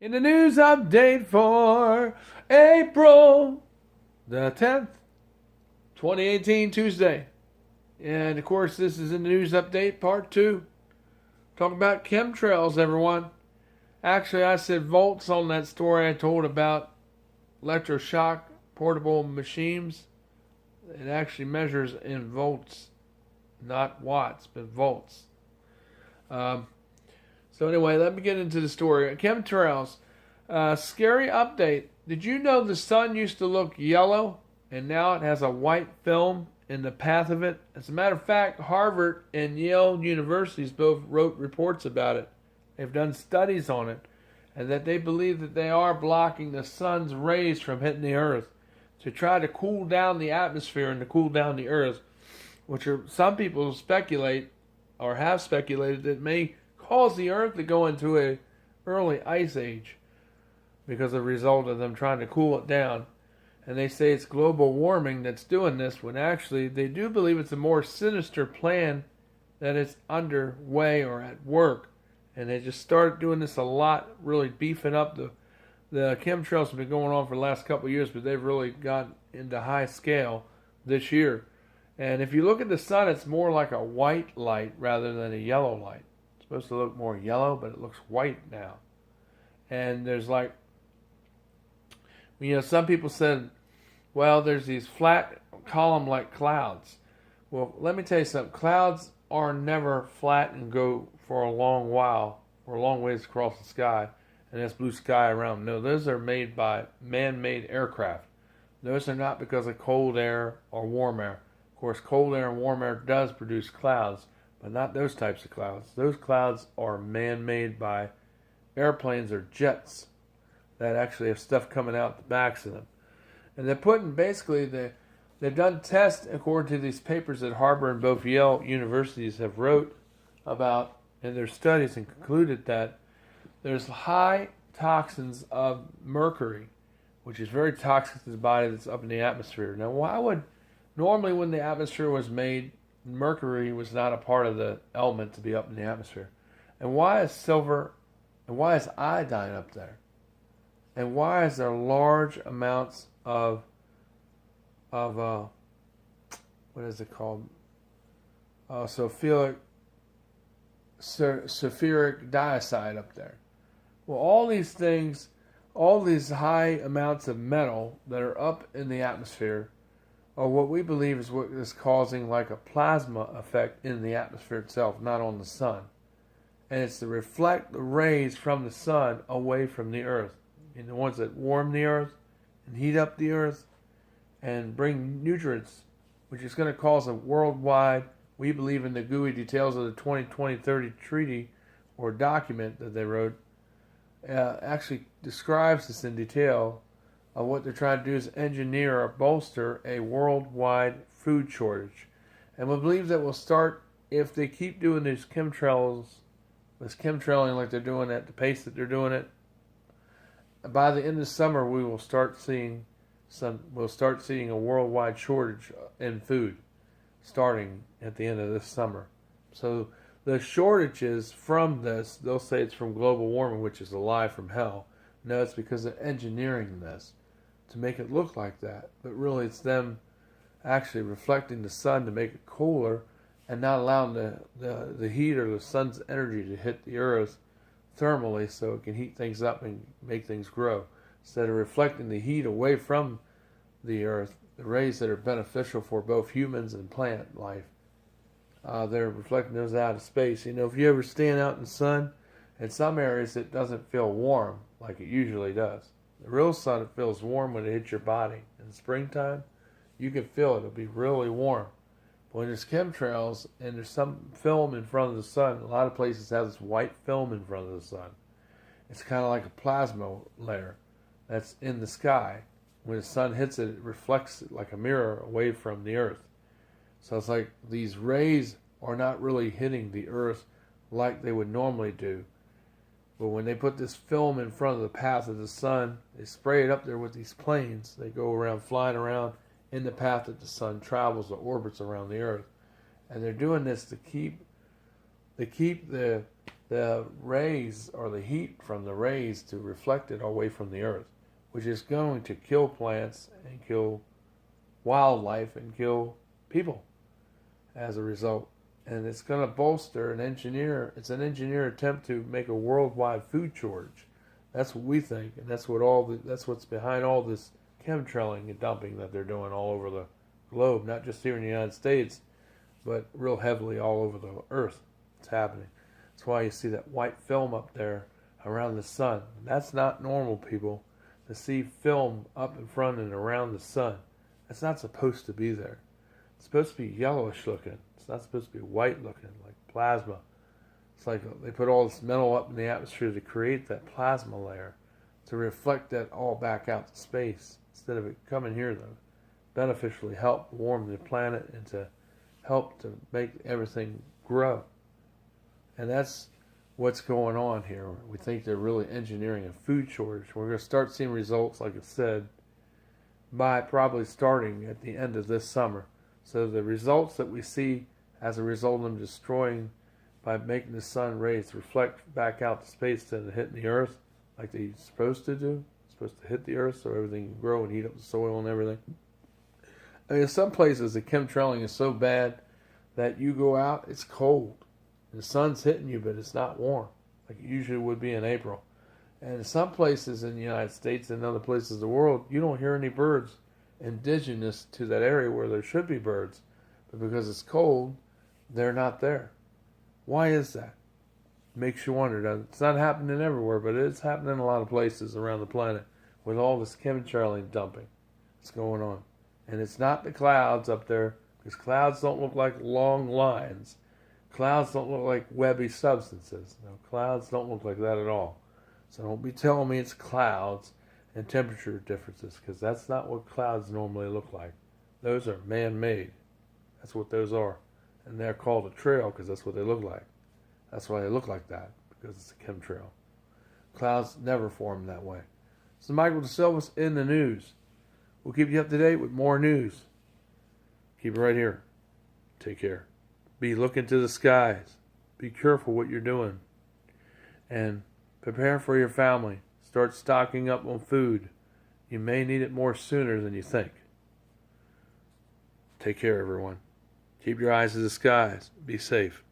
In the news update for April the 10th, 2018, Tuesday. And of course, this is in the news update part 2. Talk about chemtrails, everyone. Actually, I said volts on that story I told about electroshock portable machines. It actually measures in volts, not watts, but volts. So anyway, let me get into the story. Chemtrails. Scary update. Did you know the sun used to look yellow and now it has a white film in the path of it? As a matter of fact, Harvard and Yale universities both wrote reports about it. They've done studies on it, and that they believe that they are blocking the sun's rays from hitting the earth to try to cool down the atmosphere and to cool down the earth, which are, some people speculate or have speculated that may cause the earth to go into a early ice age because of the result of them trying to cool it down. And they say it's global warming that's doing this, when actually they do believe it's a more sinister plan that is underway or at work. And they just started doing this a lot, really beefing up the chemtrails have been going on for the last couple of years, but they've really got into high scale this year. And if you look at the sun, it's more like a white light rather than a yellow light. It's supposed to look more yellow, but it looks white now. And there's like, some people said, well, there's these flat column-like clouds. Well, let me tell you something. Clouds are never flat and go for a long while, or a long ways across the sky, and there's blue sky around. No, those are made by man-made aircraft. Those are not because of cold air or warm air. Of course, cold air and warm air does produce clouds, but not those types of clouds. Those clouds are man-made by airplanes or jets that actually have stuff coming out the backs of them. And they're putting, basically, they've done tests according to these papers that Harvard and both Yale universities have wrote about in their studies, and concluded that there's high toxins of mercury, which is very toxic to the body, that's up in the atmosphere. Now, why would, normally when the atmosphere was made, mercury was not a part of the element to be up in the atmosphere? And why is silver, and why is iodine up there? And why is there large amounts of what is it called? Sulfuric dioxide up there. Well, all these things, all these high amounts of metal that are up in the atmosphere are what we believe is what is causing like a plasma effect in the atmosphere itself, not on the sun. And it's to reflect the rays from the sun away from the earth. And the ones that warm the earth and heat up the earth and bring nutrients, which is going to cause a worldwide, we believe in the gooey details of the 2020-30 treaty or document that they wrote, actually describes this in detail of what they're trying to do is engineer or bolster a worldwide food shortage. And we believe that will start, if they keep doing these chemtrails, this chemtrailing like they're doing at the pace that they're doing it, by the end of summer we will start seeing a worldwide shortage in food starting at the end of this summer. So the shortages from this, they'll say it's from global warming, which is a lie from hell. No, it's because they're engineering this to make it look like that. But really it's them actually reflecting the sun to make it cooler and not allowing the heat or the sun's energy to hit the earth thermally so it can heat things up and make things grow. Instead of reflecting the heat away from the earth, the rays that are beneficial for both humans and plant life, they're reflecting those out of space. If you ever stand out in the sun, in some areas it doesn't feel warm like it usually does. The real sun, it feels warm when it hits your body. In the springtime, you can feel it. It'll be really warm. But when there's chemtrails and there's some film in front of the sun, a lot of places have this white film in front of the sun. It's kind of like a plasma layer that's in the sky. When the sun hits it, it reflects it like a mirror away from the earth. So it's like these rays are not really hitting the earth like they would normally do. But when they put this film in front of the path of the sun, they spray it up there with these planes. They go around, flying around in the path that the sun travels or orbits around the earth. And they're doing this to keep They keep the rays or the heat from the rays to reflect it away from the earth, which is going to kill plants and kill wildlife and kill people as a result. And it's going to bolster it's an engineer attempt to make a worldwide food shortage. That's what we think, and that's what's behind all this chemtrailing and dumping that they're doing all over the globe, not just here in the United States, but real heavily all over the earth. It's happening. That's why you see that white film up there around the sun. That's not normal, people. To see film up in front and around the sun, that's not supposed to be there. It's supposed to be yellowish looking. It's not supposed to be white looking, like plasma. It's like they put all this metal up in the atmosphere to create that plasma layer, to reflect that all back out to space, instead of it coming here to beneficially help warm the planet and to help to make everything grow. And that's what's going on here. We think they're really engineering a food shortage. We're going to start seeing results, like I said, by probably starting at the end of this summer. So the results that we see as a result of them destroying, by making the sun rays reflect back out to space instead of hitting the earth like they're supposed to do. It's supposed to hit the earth so everything can grow and heat up the soil and everything. I mean, in some places the chemtrailing is so bad that you go out, it's cold. The sun's hitting you, but it's not warm like it usually would be in April. And in some places in the United States and other places of the world, you don't hear any birds indigenous to that area where there should be birds. But because it's cold, they're not there. Why is that? Makes you wonder. It's not happening everywhere, but it is happening in a lot of places around the planet with all this chemtrailing dumping that's going on. And it's not the clouds up there, because clouds don't look like long lines. Clouds don't look like webby substances. No, clouds don't look like that at all. So don't be telling me it's clouds and temperature differences, because that's not what clouds normally look like. Those are man-made. That's what those are. And they're called a trail because that's what they look like. That's why they look like that, because it's a chemtrail. Clouds never form that way. So Michael DeSilva's in the news. We'll keep you up to date with more news. Keep it right here. Take care. Be looking to the skies. Be careful what you're doing. And prepare for your family. Start stocking up on food. You may need it more sooner than you think. Take care, everyone. Keep your eyes to the skies. Be safe.